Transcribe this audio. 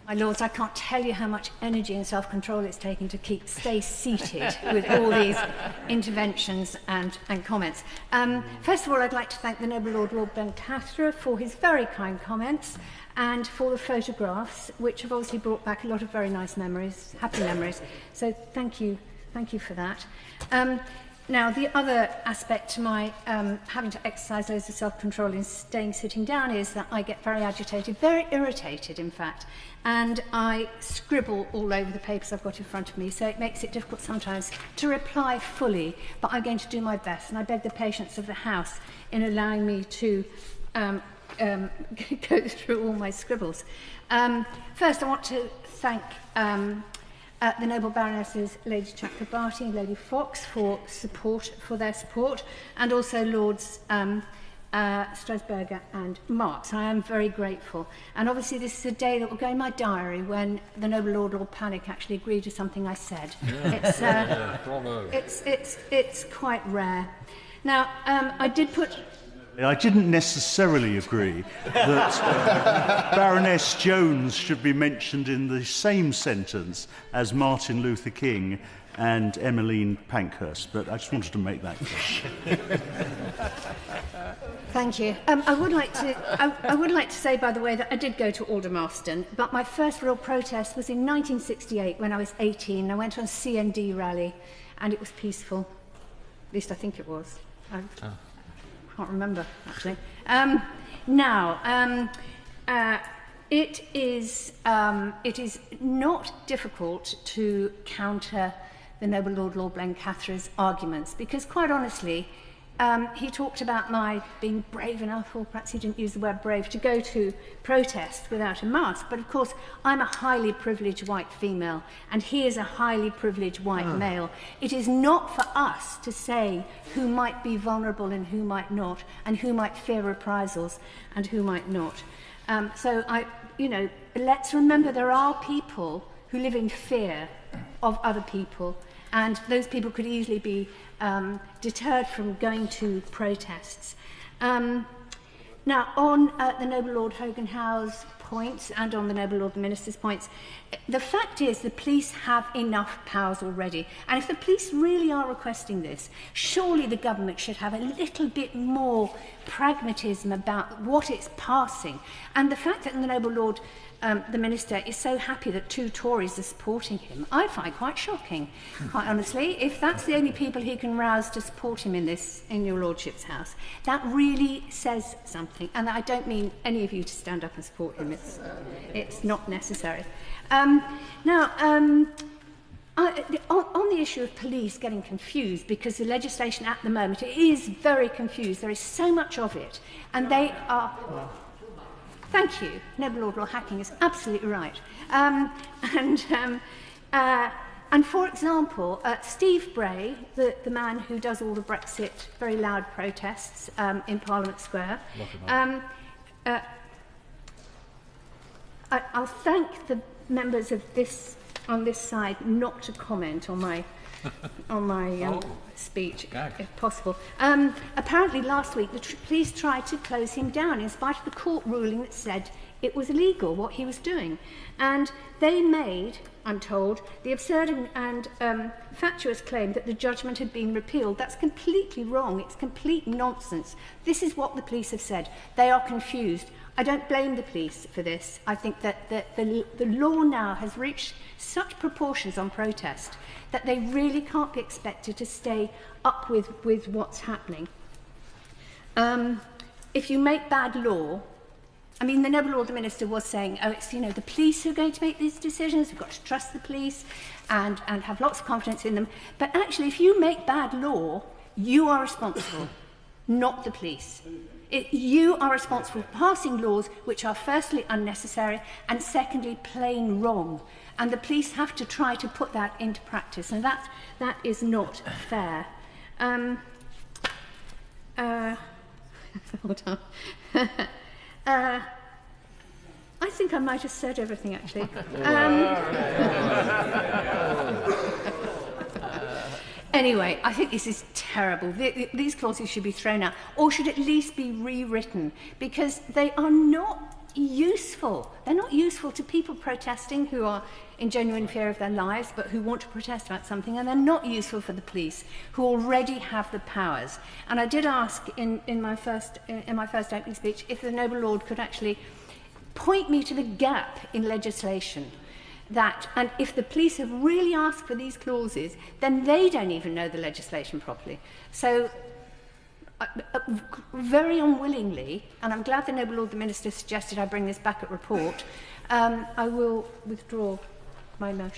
My lords, I can't tell you how much energy and self-control it's taken to stay seated with all these interventions and comments. First of all, I'd like to thank the Noble Lord Blencathra for his very kind comments and for the photographs, which have obviously brought back a lot of very nice memories, happy memories. So thank you for that. Now, the other aspect to my having to exercise loads of self-control in sitting down is that I get very agitated, very irritated, in fact, and I scribble all over the papers I've got in front of me, so it makes it difficult sometimes to reply fully, but I'm going to do my best, and I beg the patience of the House in allowing me to go through all my scribbles. First, I want to thank the Noble Baronesses Lady Chakrabarty and Lady Fox for their support, and also Lords Strasburger and Marks. I am very grateful. And obviously this is a day that will go in my diary when the Noble Lord Panic actually agreed to something I said. It's quite rare. Now, I didn't necessarily agree that Baroness Jones should be mentioned in the same sentence as Martin Luther King and Emmeline Pankhurst, but I just wanted to make that clear. Thank you. I would like to say, by the way, that I did go to Aldermaston, but my first real protest was in 1968 when I was 18. I went to a CND rally, and it was peaceful. At least I think it was. I can't remember, actually. It is not difficult to counter the Noble Lord Blencathra's arguments, because quite honestly, he talked about my being brave enough, or perhaps he didn't use the word brave, to go to protest without a mask. But of course, I'm a highly privileged white female, and he is a highly privileged white male. It is not for us to say who might be vulnerable and who might not, and who might fear reprisals and who might not. So let's remember there are people who live in fear of other people, and those people could easily be deterred from going to protests. Now, on the Noble Lord Hogan-Howe's points and on the Noble Lord Minister's points, the fact is the police have enough powers already. And if the police really are requesting this, surely the government should have a little bit more pragmatism about what it's passing. And the fact that the Noble Lord the Minister is so happy that 2 Tories are supporting him, I find quite shocking, quite honestly. If that's the only people he can rouse to support him in your Lordship's house, that really says something. And I don't mean any of you to stand up and support him. It's not necessary. On the issue of police getting confused, because the legislation at the moment is very confused, there is so much of it, and they are... Thank you. Noble Lord Hacking is absolutely right. And for example, Steve Bray, the man who does all the Brexit very loud protests in Parliament Square, I'll thank the members of on this side not to comment on my speech, if possible. Apparently last week the police tried to close him down in spite of the court ruling that said it was illegal what he was doing. And they made, I'm told, the absurd and fatuous claim that the judgment had been repealed. That's completely wrong. It's complete nonsense. This is what the police have said. They are confused. I don't blame the police for this. I think that the law now has reached such proportions on protest that they really can't be expected to stay up with what's happening. If you make bad law, I mean, the Noble Lord the Minister was saying, oh, it's, the police who are going to make these decisions, we've got to trust the police and have lots of confidence in them. But actually, if you make bad law, you are responsible, not the police. You are responsible for passing laws which are firstly unnecessary and secondly plain wrong. And the police have to try to put that into practice, and that is not fair. Hold on. I think I might have said everything, actually. Anyway, I think this is terrible. These clauses should be thrown out, or should at least be rewritten, because they are not useful. They're not useful. useful to people protesting who are in genuine fear of their lives but who want to protest about something, and they're not useful for the police who already have the powers. And I did ask in my first opening speech if the Noble Lord could actually point me to the gap in legislation that, and if the police have really asked for these clauses, then they don't even know the legislation properly. So very unwillingly, and I'm glad the Noble Lord the Minister suggested I bring this back at report, I will withdraw my motion.